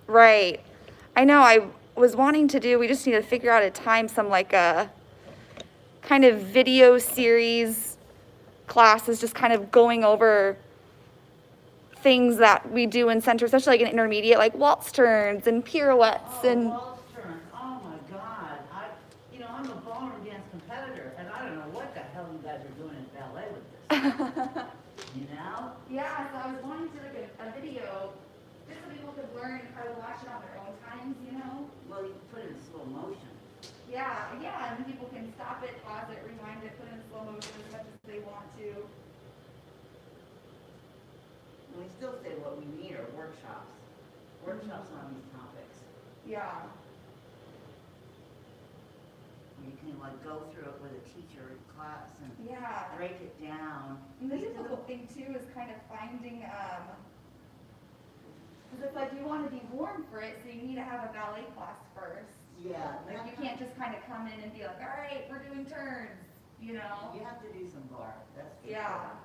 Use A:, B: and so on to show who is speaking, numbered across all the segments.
A: Right. I know. I was wanting to do, we just need to figure out a time, some like a kind of video series classes, just kind of going over things that we do in center, especially like in intermediate, like waltz turns and pirouettes and.
B: Waltz turns. Oh my God. I'm a ballroom dance competitor, and I don't know what the hell you guys are doing in ballet with this.
A: Yeah, so I was wanting to like a video, just so people could learn how to watch it on their own times,
B: Well, you can put it in slow motion.
A: Yeah, and people can stop it, pause it, rewind it, put it in slow motion as much as they want to.
B: And we still say what we need are workshops. Workshops on these topics.
A: Yeah.
B: You can go through it with a teacher in class and break it down.
A: And the difficult thing too is kind of finding, because it's like you want to be warm for it, so you need to have a ballet class first.
B: Yeah.
A: Like you can't just kind of come in and be like, all right, we're doing turns,
B: You have to do some bar. That's for
A: Yeah.
B: sure.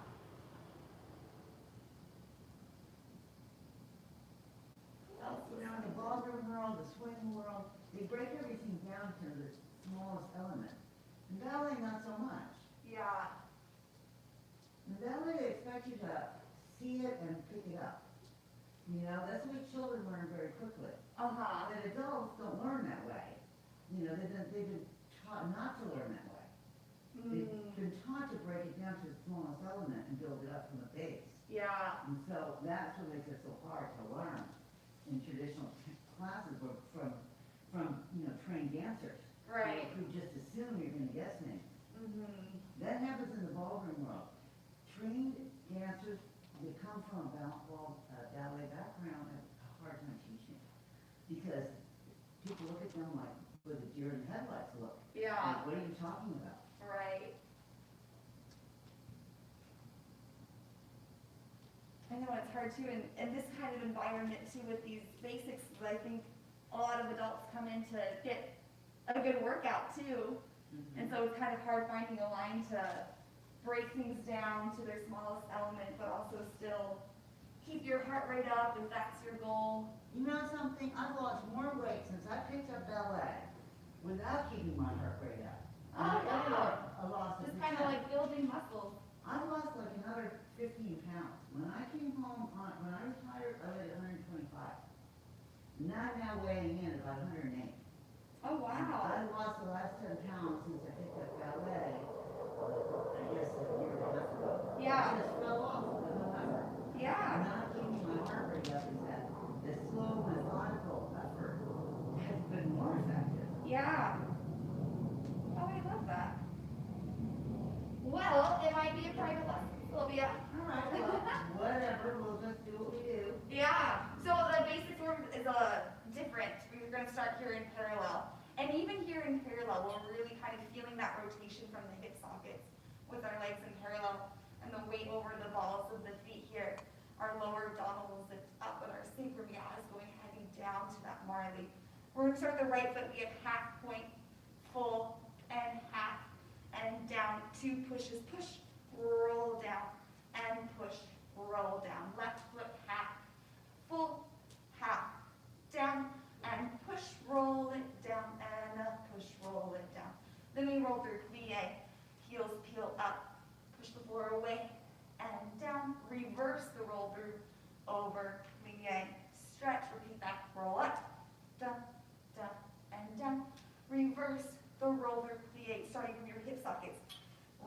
B: In the ballroom world, the swing world, they break everything down to the smallest element. In ballet, not so much.
A: Yeah.
B: In ballet, they expect you to see it and pick it up. That's what children learn very quickly.
A: Uh-huh.
B: But adults don't learn that way. They've been taught not to learn that way. They've been taught to break it down to the smallest element and build it up from the base.
A: Yeah.
B: And so that's what makes it so hard to learn in traditional classes from trained dancers.
A: Right.
B: Who just assume you're going to guess names.
A: Mm-hmm.
B: That happens in the ballroom world. Trained dancers, they come from a ballet background, have a hard time teaching. Because people look at them like with a deer in the headlights look.
A: Yeah.
B: Like, what are you talking about?
A: Right. I know it's hard too, and this kind of environment too with these basics, I think a lot of adults come in to get a good workout too.
B: Mm-hmm.
A: And so it's kind of hard finding a line to break things down to their smallest element, but also still keep your heart rate up if that's your goal.
B: You know something? I've lost more weight since I picked up ballet without keeping my heart rate up.
A: Oh, wow.
B: I lost
A: It's kind of like building muscles.
B: I've lost like another 15 pounds. When I came home, when I retired, I weighed 125. Now weighing in at about 108.
A: Oh, wow.
B: I lost the last 10 pounds since I picked up ballet, I guess a year and a half ago.
A: Yeah.
B: I just fell off with no effort.
A: Yeah.
B: Not keeping my heart rate up is that the slow, methodical effort has been more effective.
A: Yeah. Oh, I love that. Well, it might be a private lesson, Sylvia.
B: All right, well, whatever, we'll just do what we do.
A: Yeah. So the basic form is different. We're going to start here in parallel. And even here in parallel, we're really kind of feeling that rotation from the hip sockets with our legs in parallel and the weight over the balls of the feet here. Our lower abdominal is zipped up and our sacromial is going heading down to that Marley. We're going to start the right foot. We have half point, full, and half, and down. 2 pushes. Push, roll down, and push, roll down. Left foot, half, full, half, down, and push, roll it down, and push, roll it down. Then we roll through plie, heels peel up, push the floor away, and down. Reverse the roll through, over, plie, stretch, repeat that, roll up, down, down, and down. Reverse the roll through plie, starting from your hip sockets,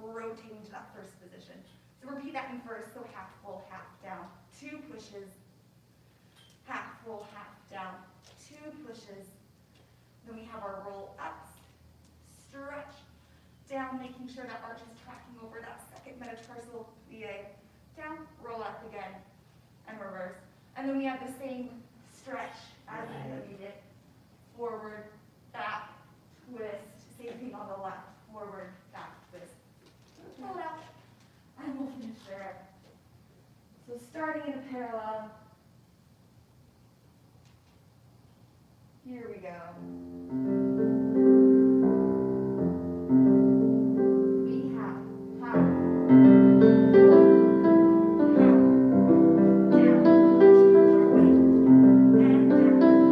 A: rotating to that first position. So repeat that in first, so half full, half down. 2 pushes, half full, half down. 2 pushes. Then we have our roll ups, stretch, down, making sure that arch is tracking over that second metatarsal plie. Down, roll up again, and reverse. And then we have the same stretch as we did. Forward, back, twist. Same thing on the left. Forward, back, twist. Pull it out, and we'll finish there. So starting in a parallel. Here we go. We have half, full, half, down, push your weight, and down,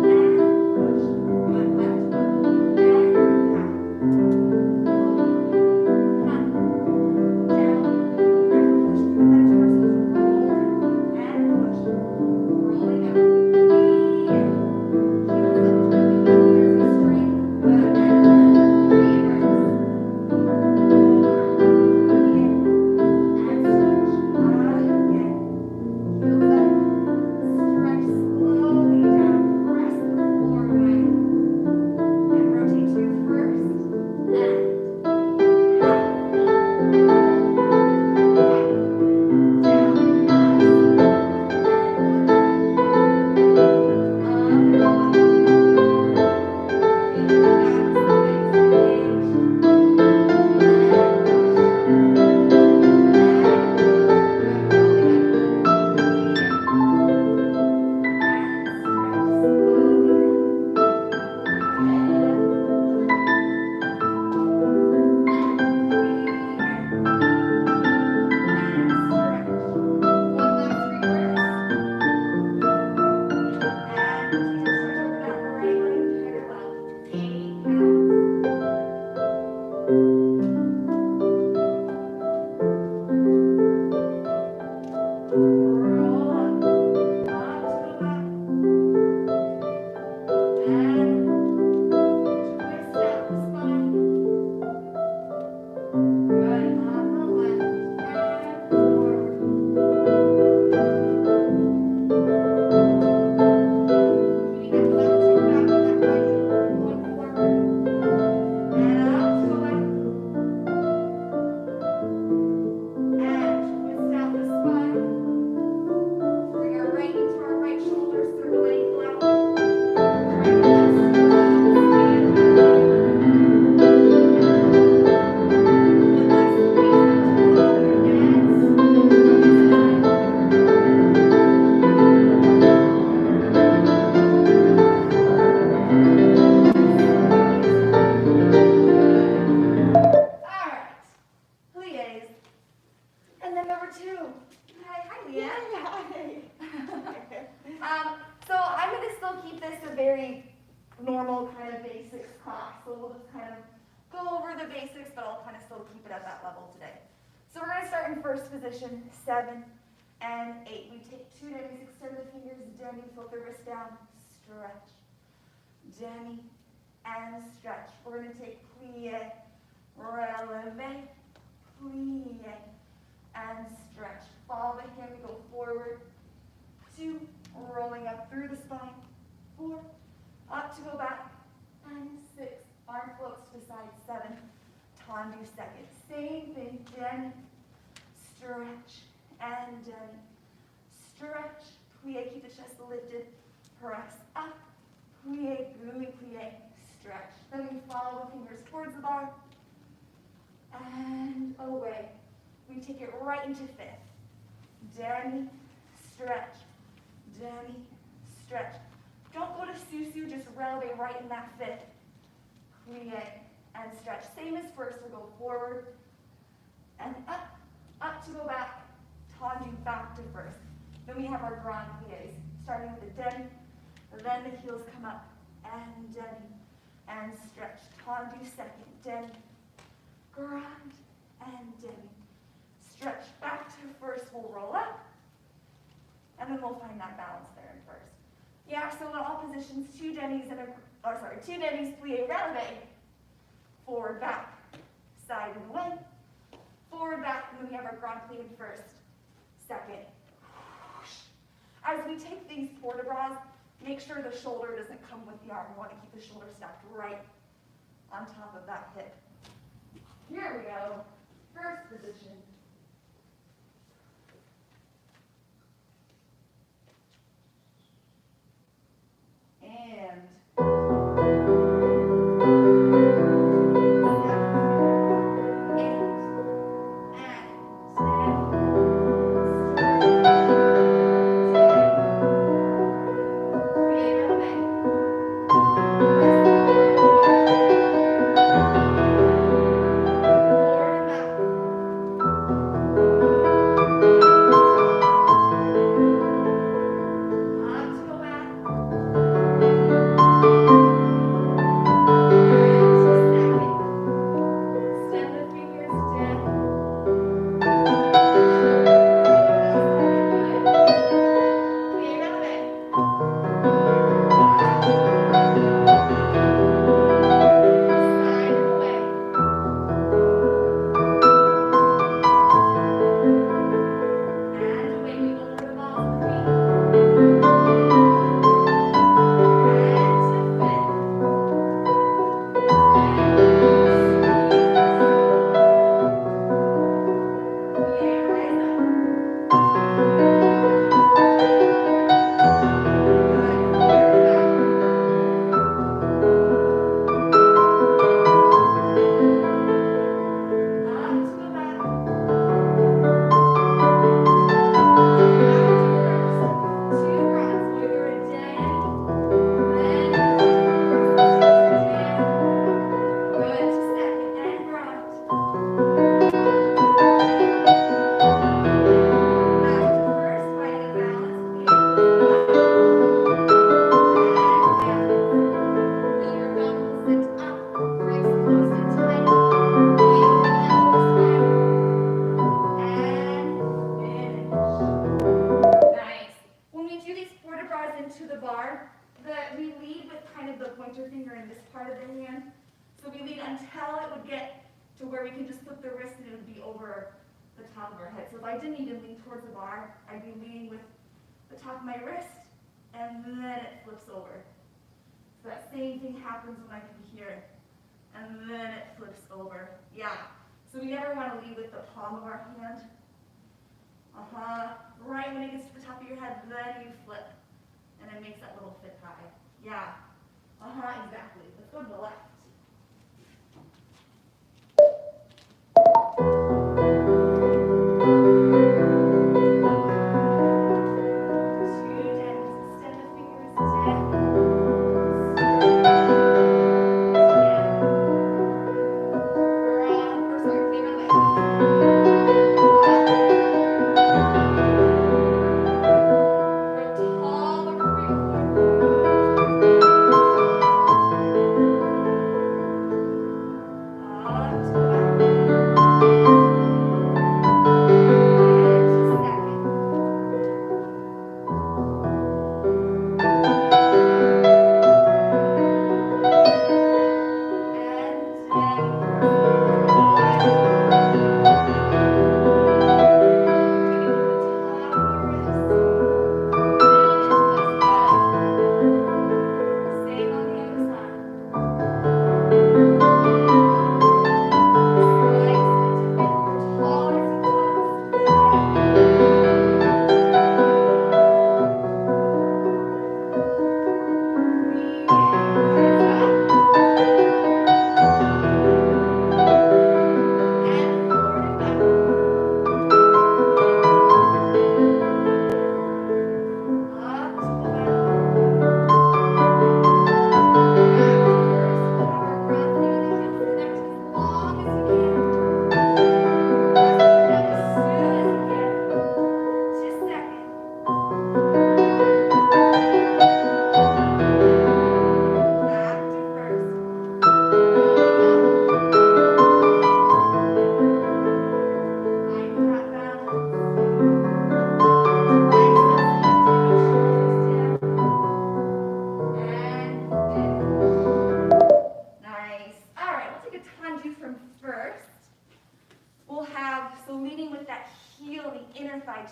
A: keep this a very normal kind of basics class. So we'll just kind of go over the basics, but I'll kind of still keep it at that level today. So we're going to start in first position, 7 and 8. We take 2 demis, extend the fingers, demi, flip the wrist down, stretch, demi, and stretch. We're going to take plie, releve, plie, and stretch. Follow the hand, we go forward, 2, rolling up through the spine, 4, up to go back, and 6, arm floats to the side, 7, tendu second. Same thing, demi, stretch, and demi, stretch, plie, keep the chest lifted, press up, plie, gooey plie, stretch. Then we follow the fingers towards the bar, and away. We take it right into 5th. Demi, stretch, demi, stretch. Don't go to susu, just releve right in that 5th. Plie and stretch. Same as first, we'll go forward and up to go back, tendu back to first. Then we have our grand plies, starting with the demi, then the heels come up, and demi, and stretch. Tendu second, demi, grand, and demi. Stretch back to first, we'll roll up, and then we'll find that balance there in first. Yeah, so in all positions, 2 demis and 2 demis, plie, releve, forward, back, side and away, forward, back, and then we have our grand plie in first, second. As we take these port de bras, make sure the shoulder doesn't come with the arm. We want to keep the shoulder stacked right on top of that hip. Here we go, first position. And 3, 4.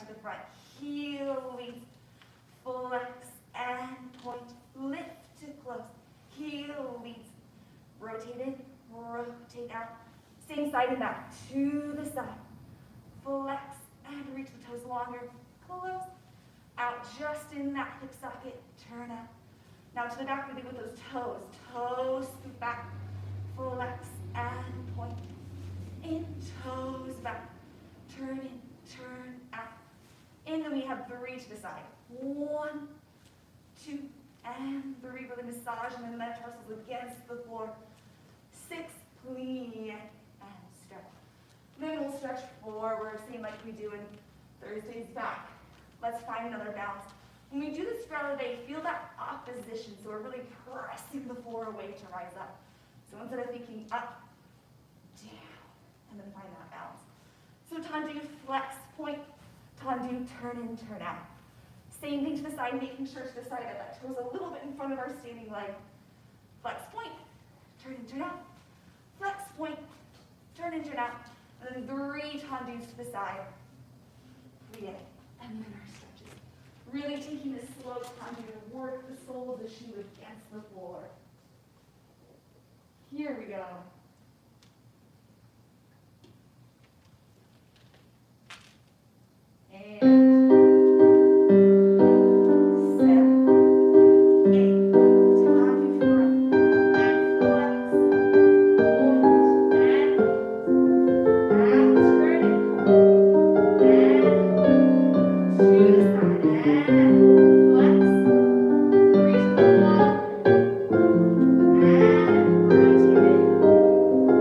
A: to the front. Heel leads, flex and point, lift to close. Heel leads, rotate in, rotate out. Same side and back, to the side. Flex and reach the toes longer, close. Out just in that hip socket, turn out. Now to the back, we do with those toes. Toes scoop back, flex and point. In, toes back, turn in, turn out. And then we have 3 to the side. 1, 2, and 3. Really massage and then the metatarsals against the floor. 6, plie, and stretch. Then we'll stretch forward, same like we do in Thursday's back. Let's find another balance. When we do this Blvd, feel that opposition, so we're really pressing the floor away to rise up. So instead of thinking up, down, and then find that balance. So tendu, flex, point, tendu, turn in, turn out. Same thing to the side, making sure to the side that toes a little bit in front of our standing leg. Flex, point, turn in, turn out. Flex, point, turn in, turn out. And then 3 tendus to the side. Plie, and then our stretches. Really taking this slow tendu to work the sole of the shoe against the floor. Here we go. And 7, 8, tendu front, and flex, hold, and out, turn it, and to the side, and flex, reach the wall, and rotate it, to the back,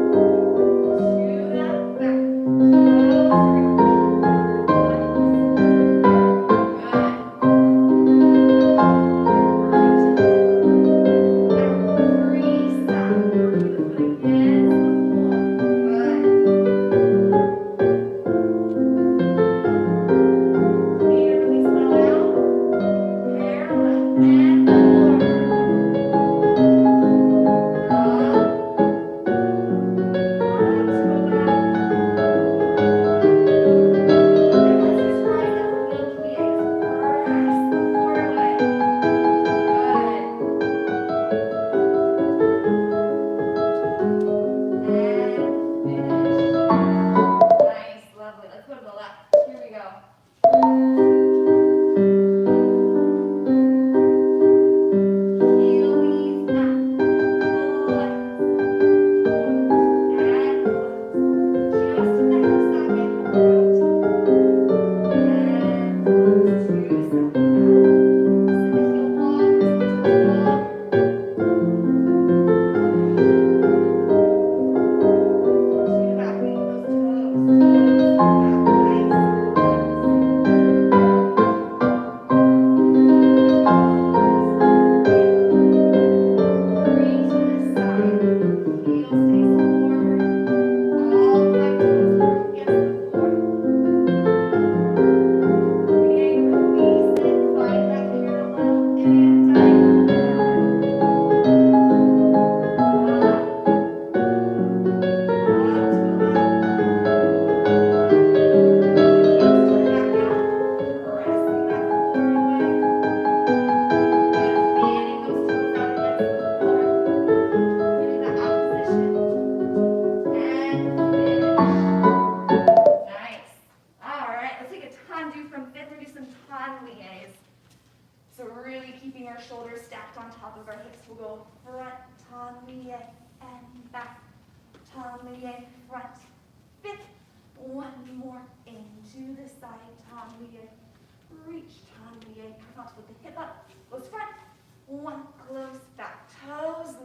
A: toes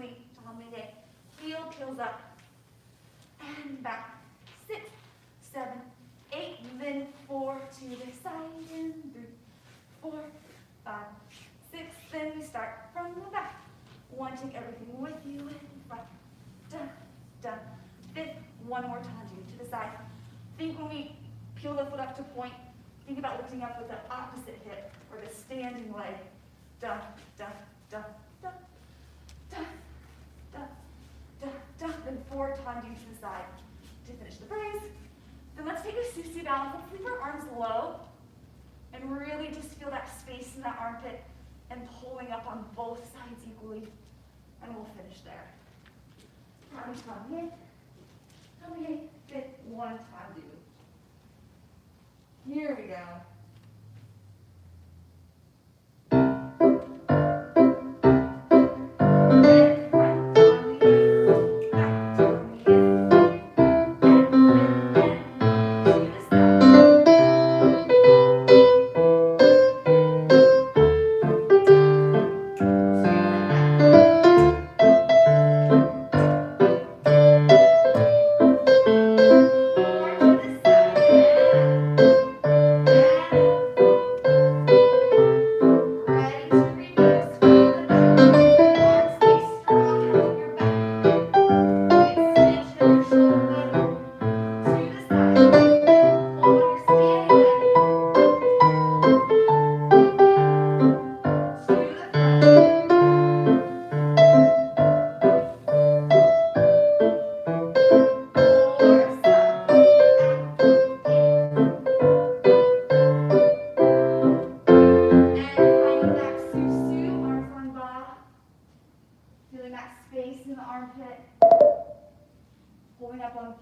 A: really just feel that space in that armpit and pulling up on both sides equally. And we'll finish there. Come here, fit one time, do. Here we go.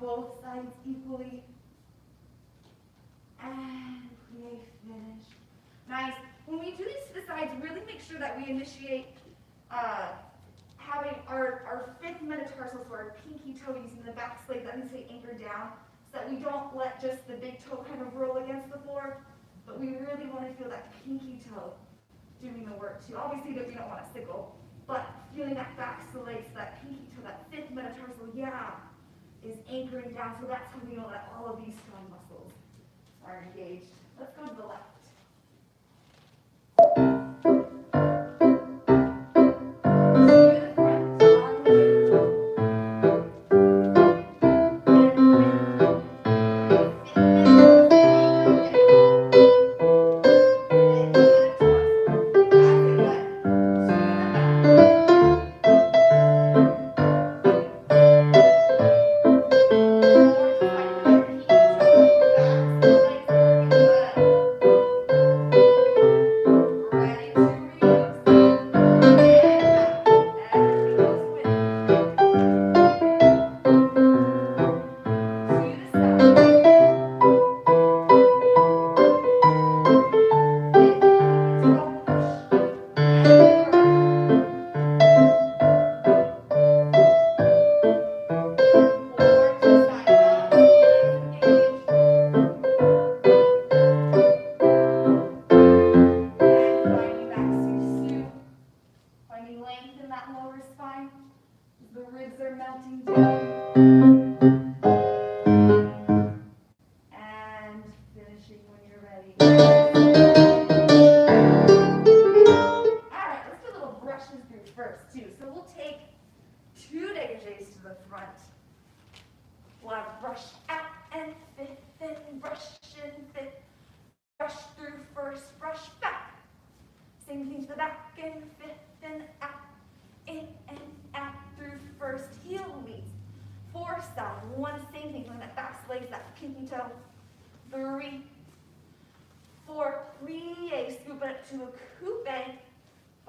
A: Both sides equally. And we finish. Nice. When we do these to the sides, really make sure that we initiate having our fifth metatarsal, so our pinky toe using the back leg, that means they anchor down, so that we don't let just the big toe kind of roll against the floor, but we really want to feel that pinky toe doing the work too. Obviously that we don't want to sickle, but feeling that back leg, so that pinky toe, that fifth metatarsal, is anchoring down, so that's how we know that all of these strong muscles are engaged. Let's go to the left. To the front, long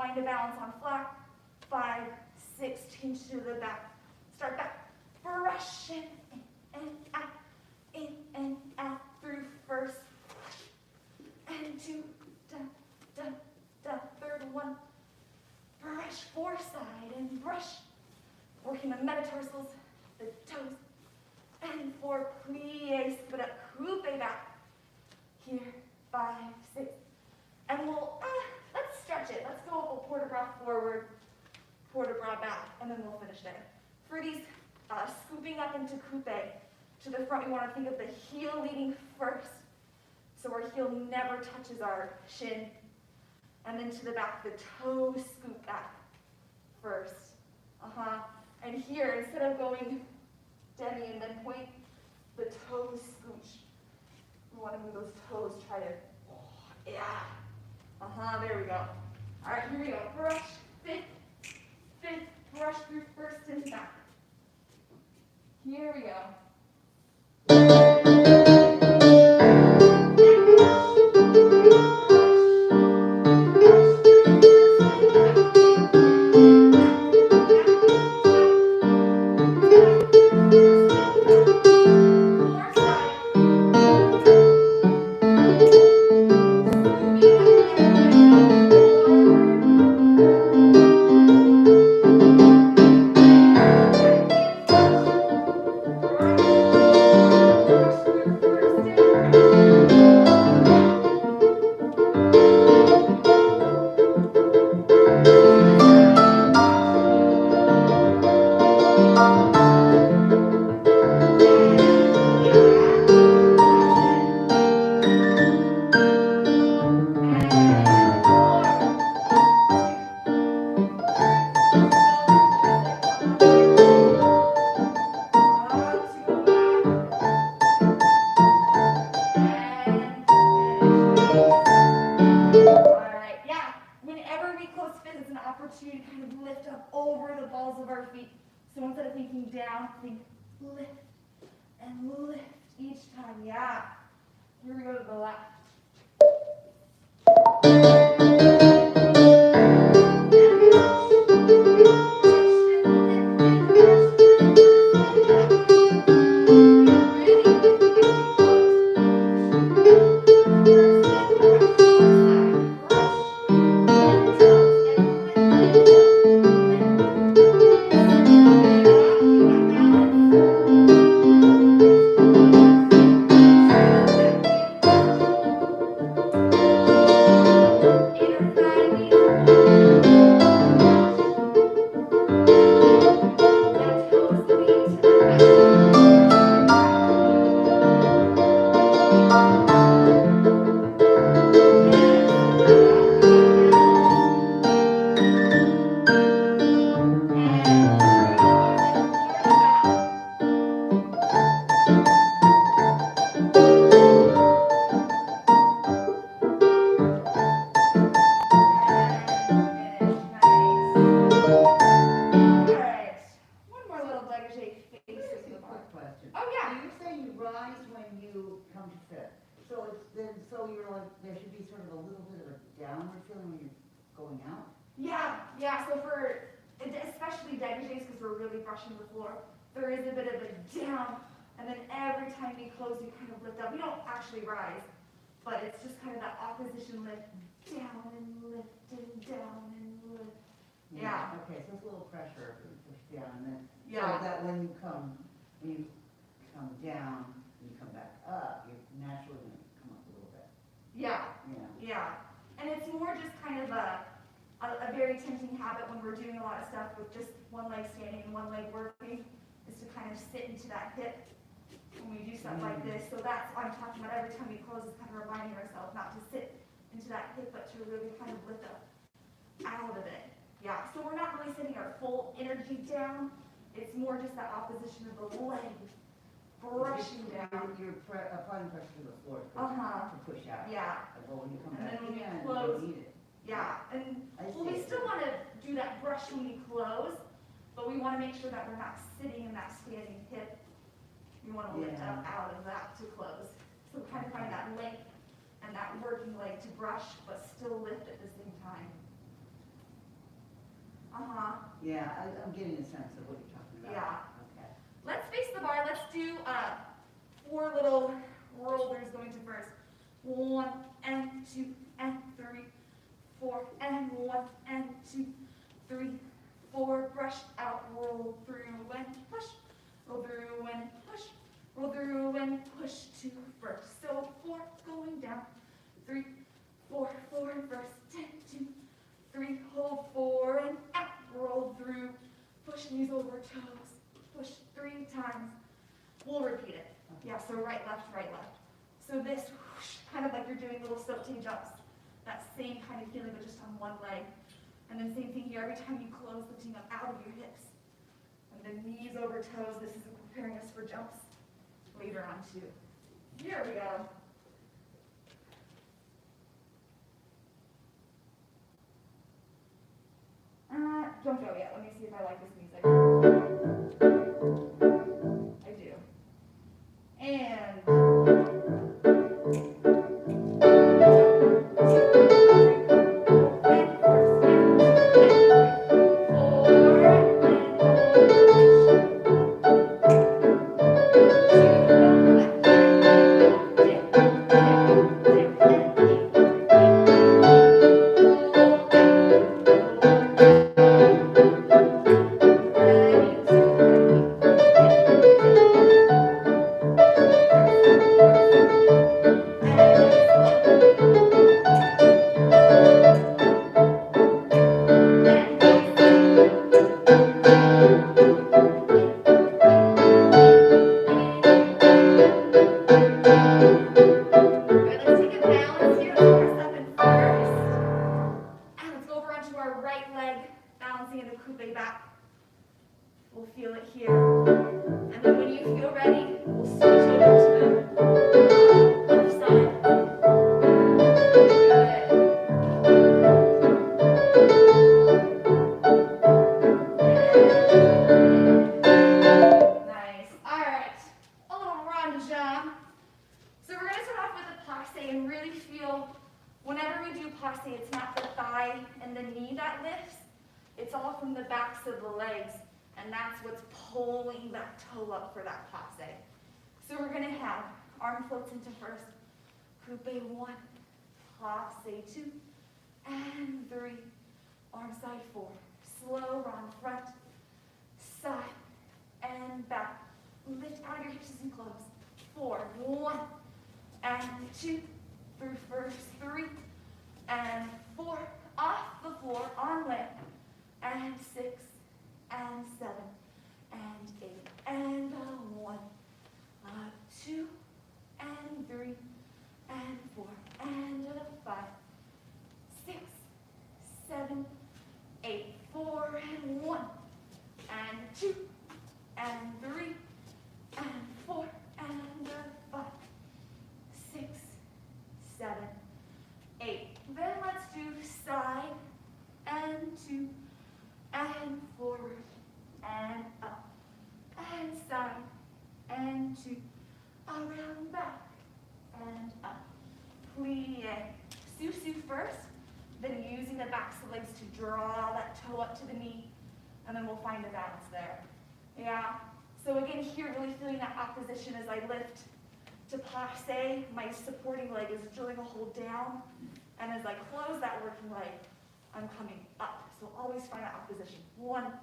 A: find a balance on flat, 5, 6, change to the back, start back, brush in and out through first, and 2, third one, brush, 4 side and brush, working the metatarsals, the toes, and 4, plie, split up, coupe back, here, 5, 6, and we'll, let's stretch it. Let's go a port de bras forward, port de bras back, and then we'll finish there. For these scooping up into coupe, to the front, we want to think of the heel leading first, so our heel never touches our shin. And then to the back, the toes scoop back first. And here, instead of going demi and then point, the toes scooch. We want to move those toes, try to, there we go. All right, here we go. Brush, fifth, brush through first and back. Here we go. And brush, lift up over the balls of our feet. So instead of thinking down, think lift and lift each time. Yeah. Here we go to the left. Yeah, so for, especially dégagés, because we're really brushing the floor, there is a bit of a down, and then every time we close, we kind of lift up. We don't actually rise, but it's just kind of that opposition lift, down and lift, and down and lift. Yeah.
B: Okay, so it's a little pressure, push down, and then,
A: yeah.
B: So that when you come down, and you come back up, you're naturally going to come up a little bit.
A: Yeah.
B: Yeah.
A: Yeah. And it's more just kind of a very tempting habit when we're doing a lot of stuff with just one leg standing and one leg working, is to kind of sit into that hip when we do stuff like this. So that's what I'm talking about. Every time we close, is kind of reminding ourselves not to sit into that hip, but to really kind of lift up out of it. Yeah, so we're not really sending our full energy down. It's more just that opposition of the leg brushing down.
B: You're applying pressure to the floor
A: to
B: push out.
A: Yeah.
B: Well, when you come
A: And
B: back
A: then when we
B: in,
A: close,
B: you need it.
A: yeah, and well, we still want to do that brush when we close, but we want to make sure that we're not sitting in that standing hip. We want to lift up out of that to close. So kind of find that length and that working leg to brush, but still lift at the same time.
B: Yeah, I'm getting a sense of what you're talking about.
A: Yeah.
B: Okay.
A: Let's face the bar. Let's do 4 little rollers going to first. 1 and 2 and 3, 4 and 1 and 2, 3, 4. Brush out, roll through and push, roll through and push, roll through and push to first. So 4 going down, 3, 4, 4 and first, 10, 2, 3, hold 4 and out, roll through, push knees over toes, push 3 times. We'll repeat it. Yeah, so right, left, right, left. So this, whoosh, kind of like you're doing little sauté jumps. That same kind of feeling, but just on one leg. And then same thing here, every time you close, lifting up out of your hips. And then knees over toes. This is preparing us for jumps later on too. Here we go. Don't go yet. Let me see if I like this music. I do. And backs of the legs, and that's what's pulling that toe up for that passe. So we're gonna have arm floats into first, coupe 1, passe 2, and 3, arm side 4, slow run front, side, and back. Lift out your hips and close. 4, 1, and 2, through first 3, and 4, off the floor, on leg, and 6, and 7, and 8, and 1, 2, and 3, and 4, and 5, 6, 7, 8, 4, and 1, and 2, and 3, and 4, and 5, 6, 7, 8. Then let's do side, and 2, and forward, and up, and side, and 2, around back, and up. Plie. Susu first, then using the backs of the legs to draw that toe up to the knee, and then we'll find a balance there. Yeah, so again here, really feeling that opposition as I lift to passe. My supporting leg is drilling a hole down, and as I close that working leg, I'm coming up. So always find that opposition. 1,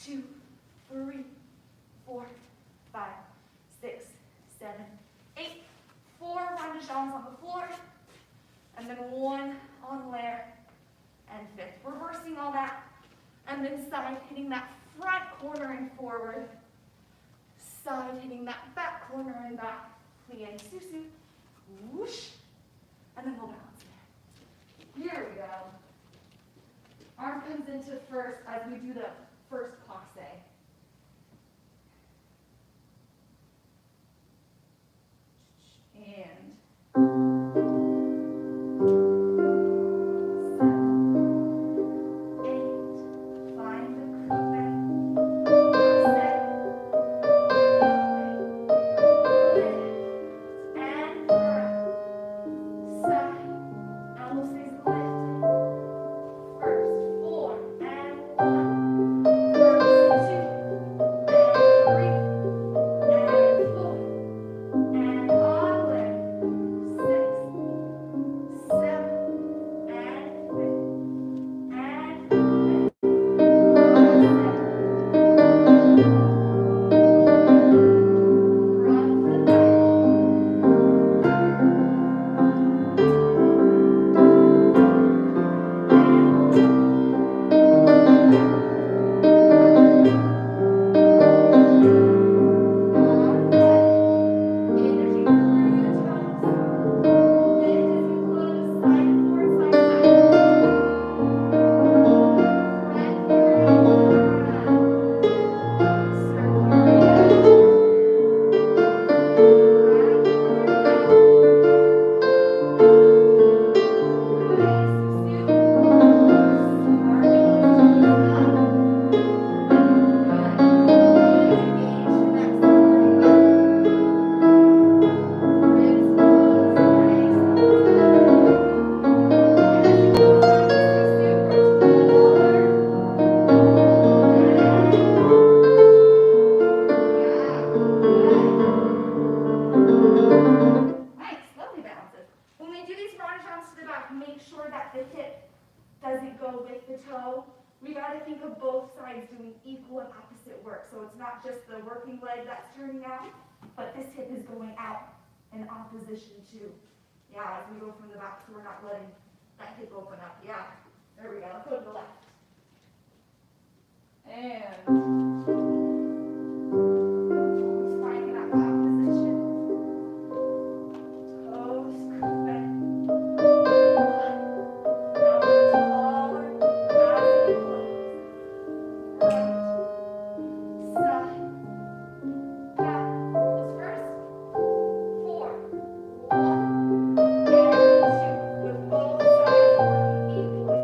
A: 2, 3, 4, 5, 6, 7, 8. 4 ronde-jambes on the floor, and then 1 on l'air, and 5th. Reversing all that, and then side hitting that front corner and forward, side hitting that back corner and back, plie, susu, whoosh, and then we'll balance there. Here we go. Arm comes into first as we do the first passe. And 7, 8, find the coupe, passe, lift, and grab, side, elbow stays lifted, first, 4, and 1, first, 2, and 3, and 4, and on leg, 6, 7, and 5, and front foot energy through the toes. Lift as you close, side forward, side back. Front pirouette. Circle pirouette. Back pirouette. Plie, susu. Slowly lift your knees up. Good. Really engage in that supporting leg. Ribs close, nice and tight. As you close back to susu, rotate taller. And yeah, good. Nice, lovely balances. When we do these ronde-jambes to the back, make sure that the hip doesn't go with the toe. We got to think of both sides doing equal and opposite work. So it's not just the working leg that's turning out, but this hip is going out in opposition too. Yeah, as we go from the back, so we're not letting that hip open up. Yeah, there we go. Let's go to the left. And always finding that back position. Toes, coupe. Now we're taller as we close. Right, side, back. Close first. 4, 1, and 2. With both sides working equally.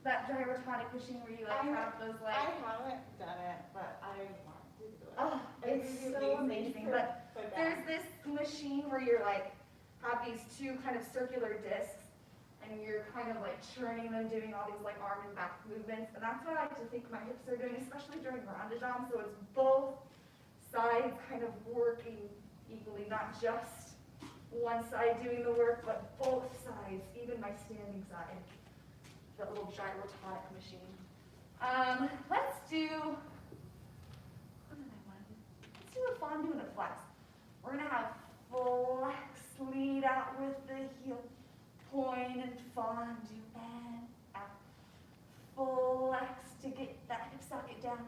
A: That gyrotonic machine where you like have those
C: I
A: like,
C: haven't done it, but I want to do it.
A: oh, it's so amazing. But there's this machine where you're like, have these two kind of circular discs and you're kind of like churning them, doing all these like arm and back movements. And that's what I like to think my hips are doing, especially during rondadon. So it's both sides kind of working equally, not just one side doing the work, but both sides, even my standing side. The little gyrotonic machine. Let's do, what did I want to do? Let's do a fondue and a flex. We're gonna have flex, lead out with the heel, point and fondue and out. Flex to get that hip socket down,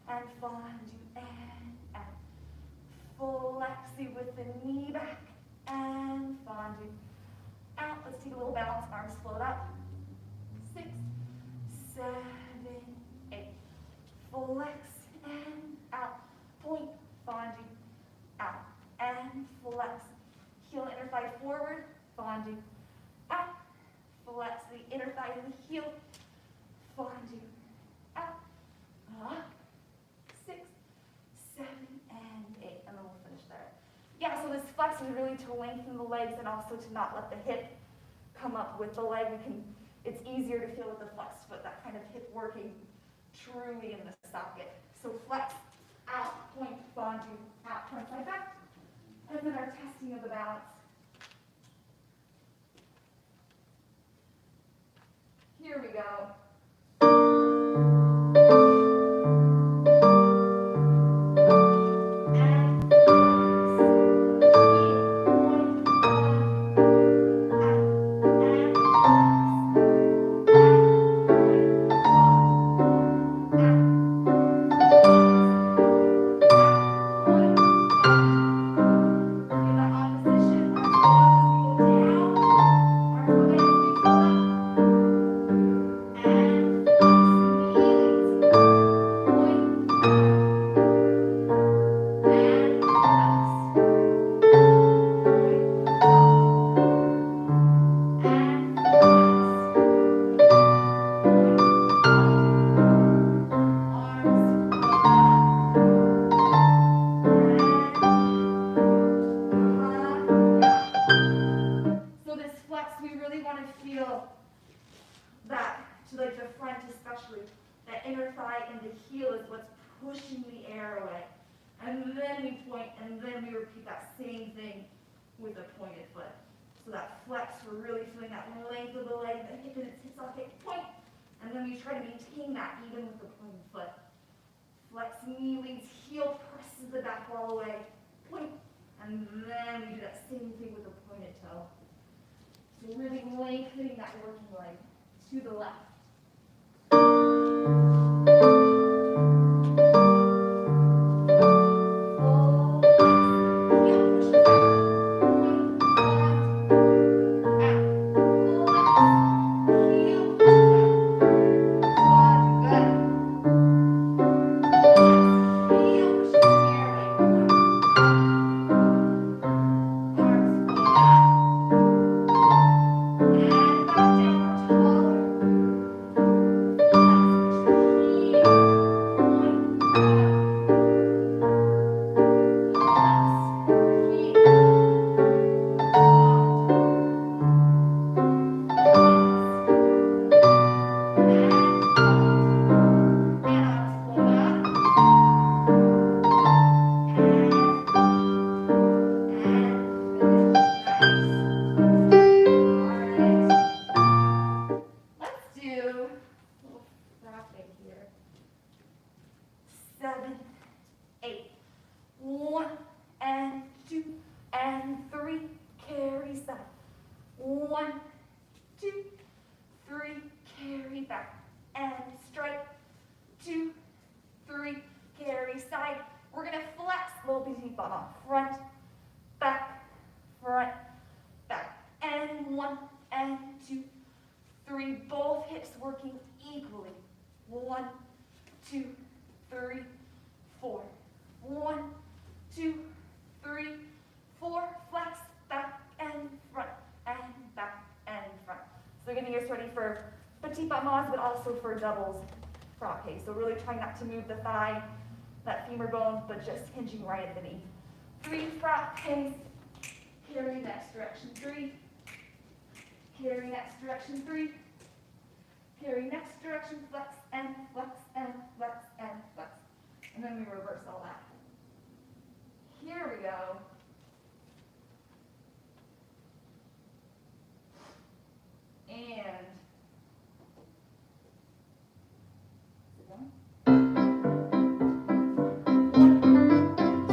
A: and fondue and out. Flexy with the knee back, and fondue out. Let's take a little balance, arms float up. 6, 7, 8. Flex and out. Point, fondue, out. And flex. Heel inner thigh forward, fondue, out. Flex the inner thigh to the heel, fondue, out. 6, 7, and 8. And then we'll finish there. Yeah, so this flex is really to lengthen the legs and also to not let the hip come up with the leg. It's easier to feel with the flexed foot, that kind of hip working truly in the socket. So flex, out, point, fondue, out, front side back. And then our testing of the balance. Here we go. Pushing the air away. And then we point, and then we repeat that same thing with a pointed foot. So that flex, we're really feeling that length of the leg, the hip and its hip socket, point. And then we try to maintain that even with the pointed foot. Flex, knee leads, heel presses the back wall away, point. And then we do that same thing with the pointed toe. So really lengthening that working leg to the left. Working equally. 1, 2, 3, 4. 1, 2, 3, 4. Flex, back and front, and back and front. So getting us ready for petit pas mas, but also for doubles frappe. So really trying not to move the thigh, that femur bone, but just hinging right at the knee. 3 frappes, carry next direction 3, carry next direction 3, carry next direction, flex and flex and flex and flex. And then we reverse all that. Here we go. And sit down. 1, 2,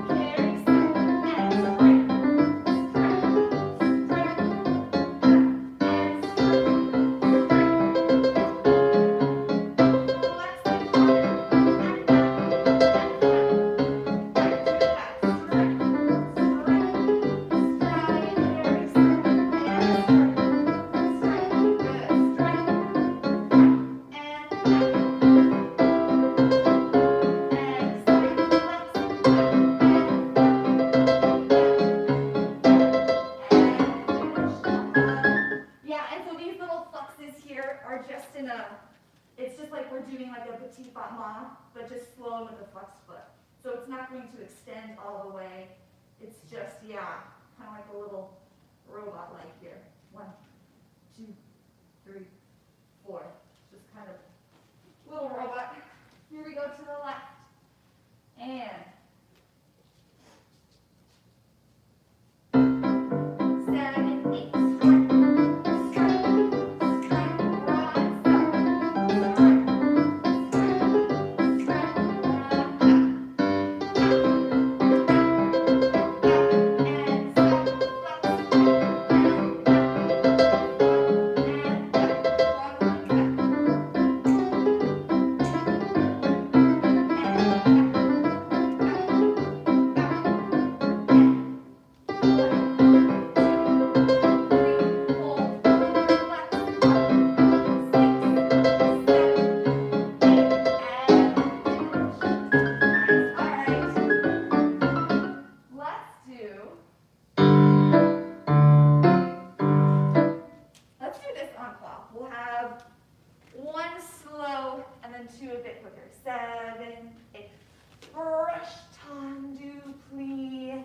A: carry, step, and straight, straight, straight, and it's just like we're doing like a petit pas mas, but just slow with the flexed foot. So it's not going to extend all the way. It's just, yeah, kind of like a little robot-like here. 1, 2, 3, 4. Just kind of little robot. Here we go to the left. And 7, 8. We'll have 1 slow and then 2 a bit quicker. 7, 8. Brush, tendu, plie.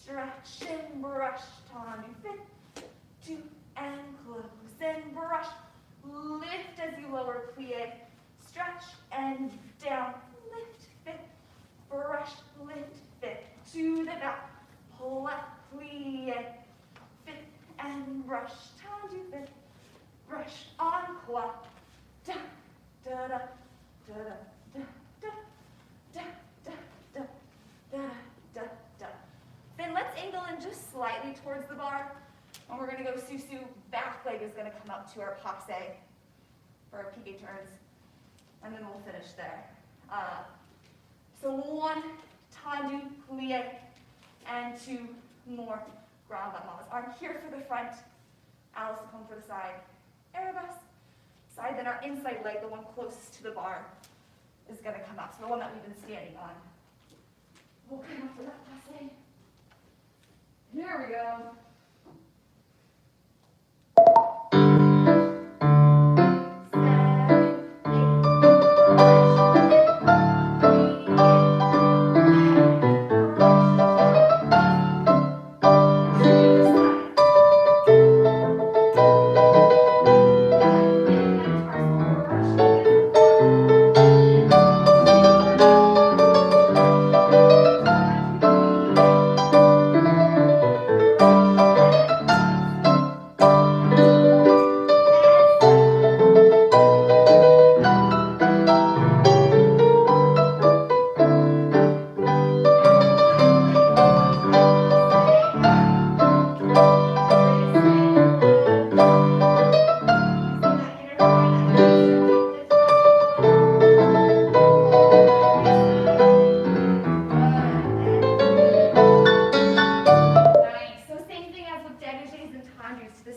A: Stretch and brush, tendu, fit. 2 and close and brush. Lift as you lower, plie. Stretch and down. Lift, fit. Brush, lift, fit. To the back. Left, plie. Fit and brush, tendu, fit. Brush on quoi. Da da da da da da da da da da da da. Then let's angle in just slightly towards the bar, and we're going to go susu. Back leg is going to come up to our passe for our piqué turns, and then we'll finish there. So 1 tendu plie and 2 more grand battements. Arm here for the front, Alice come for the side. Arabesque side, then our inside leg, the one closest to the bar, is going to come up. So the one that we've been standing on. We'll come up to that passe. Here we go.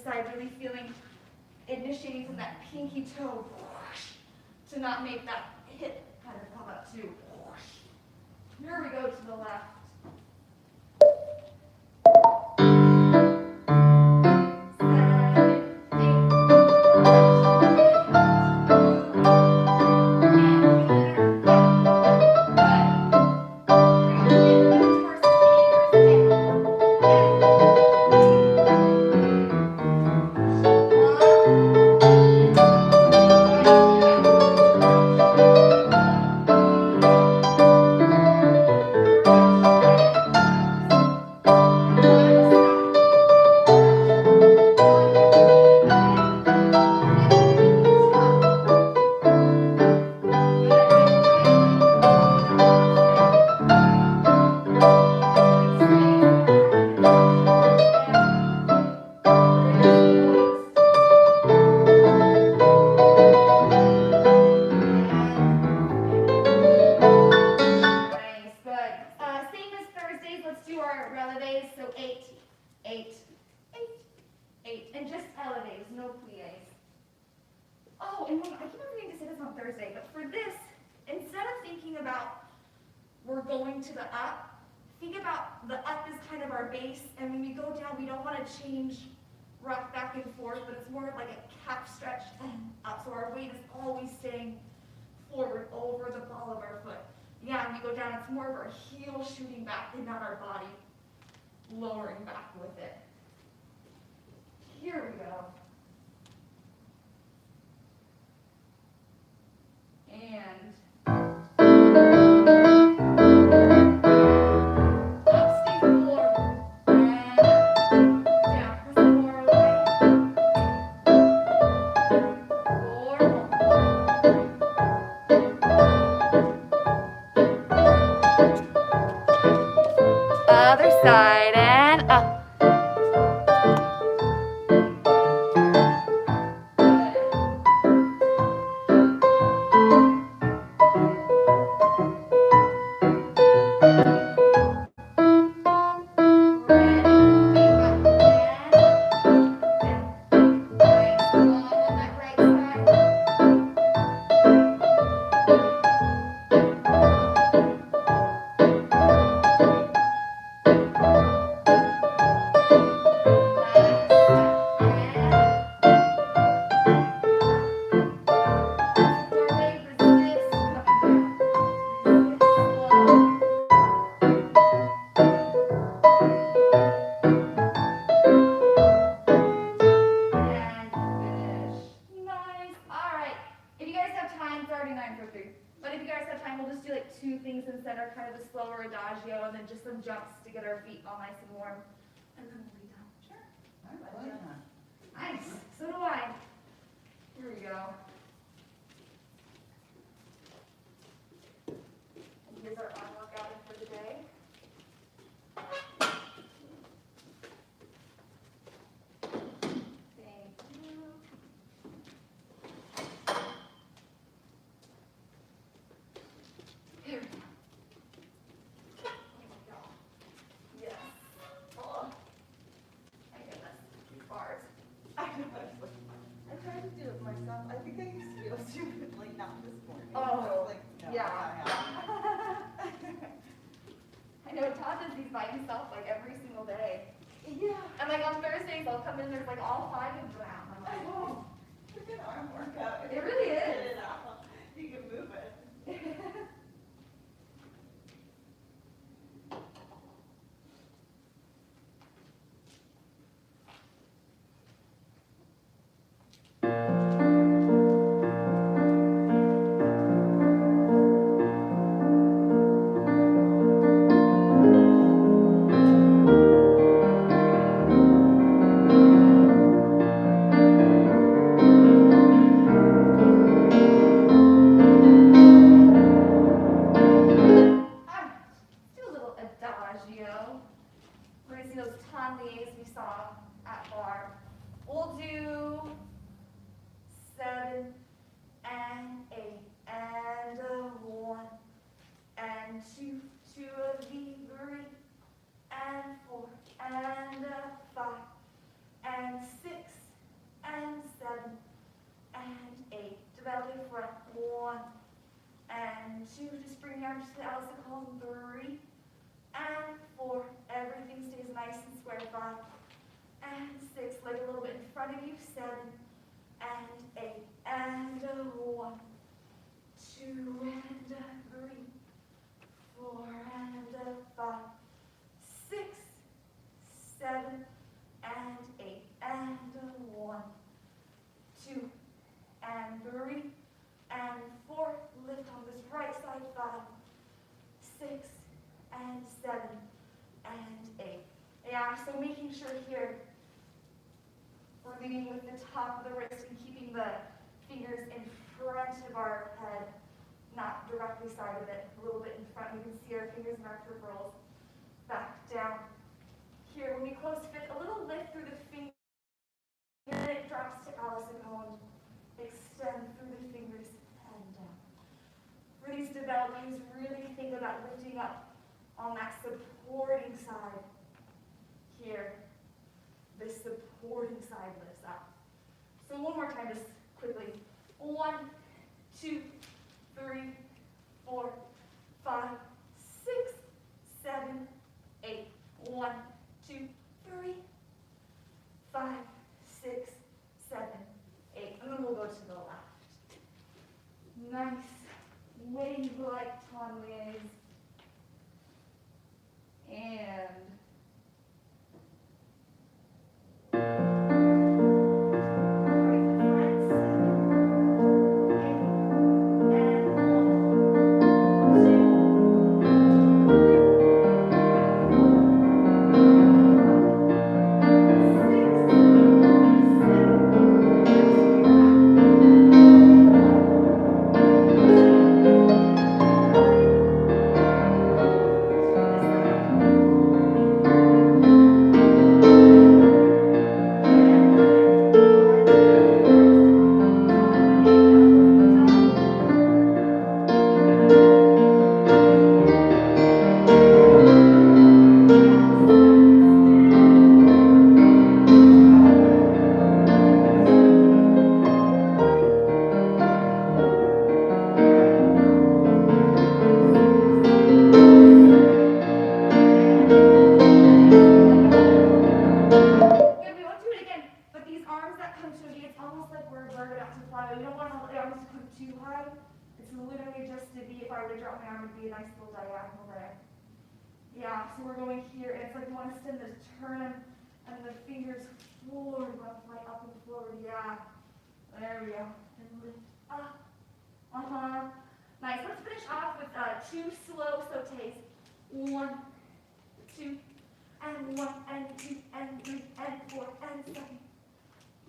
A: 7, 8. we're going to the up. Think about the up is kind of our base, and when we go down, we don't want to change, rock back and forth, but it's more of like a calf stretch and up. So our weight is always staying forward over the ball of our foot. Yeah, when we go down, it's more of our heel shooting back and not our body lowering back with it. Here we go. And up, stay forward, and down, press more away, forward, other side, and up. Instead are kind of a slower adagio and then just some jumps to get our feet all nice and warm. And then we'll be done. Sure.
B: I like that.
A: Nice. So do I. Here we go. And here's our arm workout for the day. Thank you. Here we go. Yes. Oh. My goodness. These bars.
C: I tried to do it myself. I think I used to feel stupid, like not this morning.
A: Oh,
C: I was like, no,
A: yeah.
C: I
A: I know Todd does these by himself like every single day.
C: yeah.
A: And like on Thursdays, I'll come in, there's like all 5 of them out. I'm like, oh.
C: It's an arm workout.
A: It really is.
C: Get it out. You can move it.
A: Do a little adagio. We're gonna see those tonlies we saw at bar. We'll do 7 and 8 and 1 and 2, 2 of the 3 and 4 and 5 and 6 and 7 and 8. Developing front 1 and 2. Just bring your arms to the Allison column 3 and 4. Everything stays nice and square. 5 and 6. Leg a little bit in front of you. 7 and 8 and 1, 2 and 3, 4 and 5, 6, 7 and 8 and 1, 2 and 3 and 4. Lift on this right side. 5, 6 and 7 and 8. Yeah, so making sure here we're leading with the top of the wrist and keeping the fingers in front of our head, not directly side of it, a little bit in front. You can see our fingers and our peripherals. Back down. Here, when we close fifth, a little lift through the fingers, and then it drops to Allison Cone. Extend through the fingers and down. For these developers, really think about lifting up on that supporting side. Here, this supporting side lifts up. So one more time, just quickly. 1, 2, 3, 4, 5, 6, 1, 2, 3, 5, 6, 7, 8. And then we'll go to the left. Nice. Wave like tonways. And so we're going here, and it's like you want to send this turn and the fingers forward, right up and forward, yeah. There we go. And lift up. Nice. Let's finish off with 2 slow sautés. 1, 2, and 1, and 2, and 3, and 4, and 7,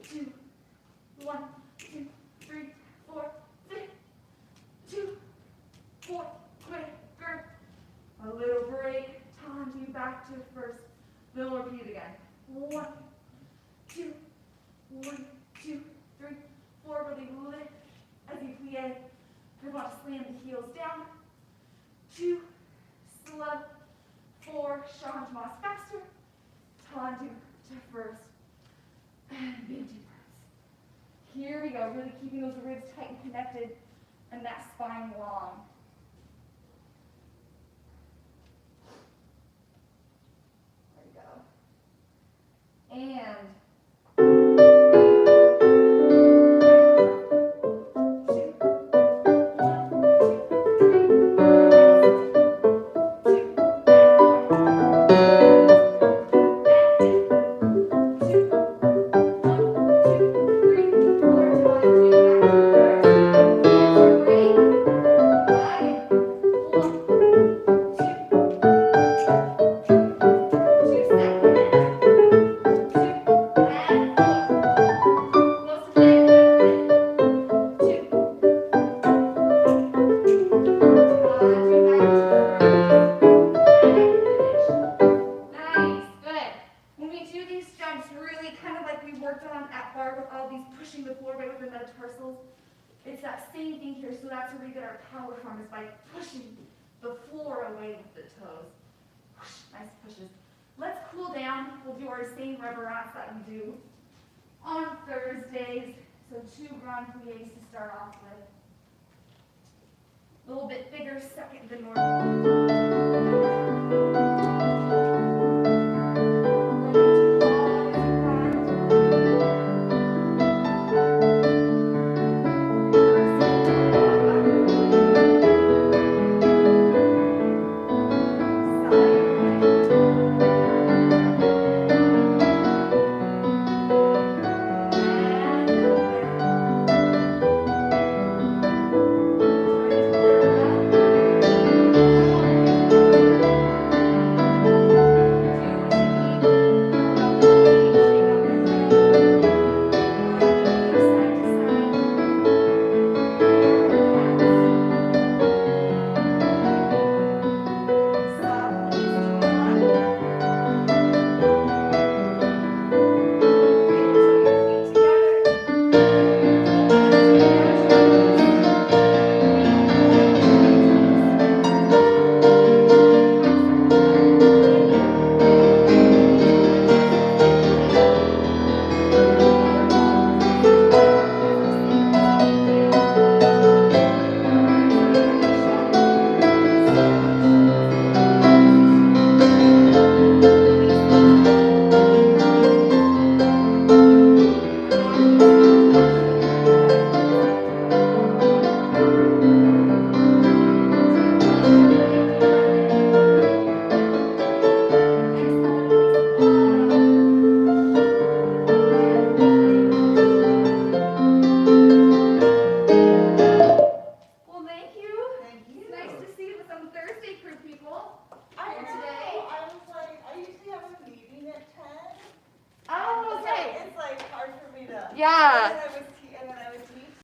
A: 2, 1, 2, 3, 4, 6, 2, 4, quicker. A little break. You back to first. Then we'll repeat again. 1, 2, 1, 2, 3, 4. Really lift as you plie. You want to slam the heels down. 2, slow. 4, changements faster. Tendu to first. And big deep breaths. Here we go. Really keeping those ribs tight and connected and that spine long. And it's that same thing here, so that's where we get our power from, is by pushing the floor away with the toes. Nice pushes. Let's cool down. We'll do our same reverence that we do on Thursdays. So 2 grand pliés to start off with. A little bit bigger second than normal. Yeah.
C: And then I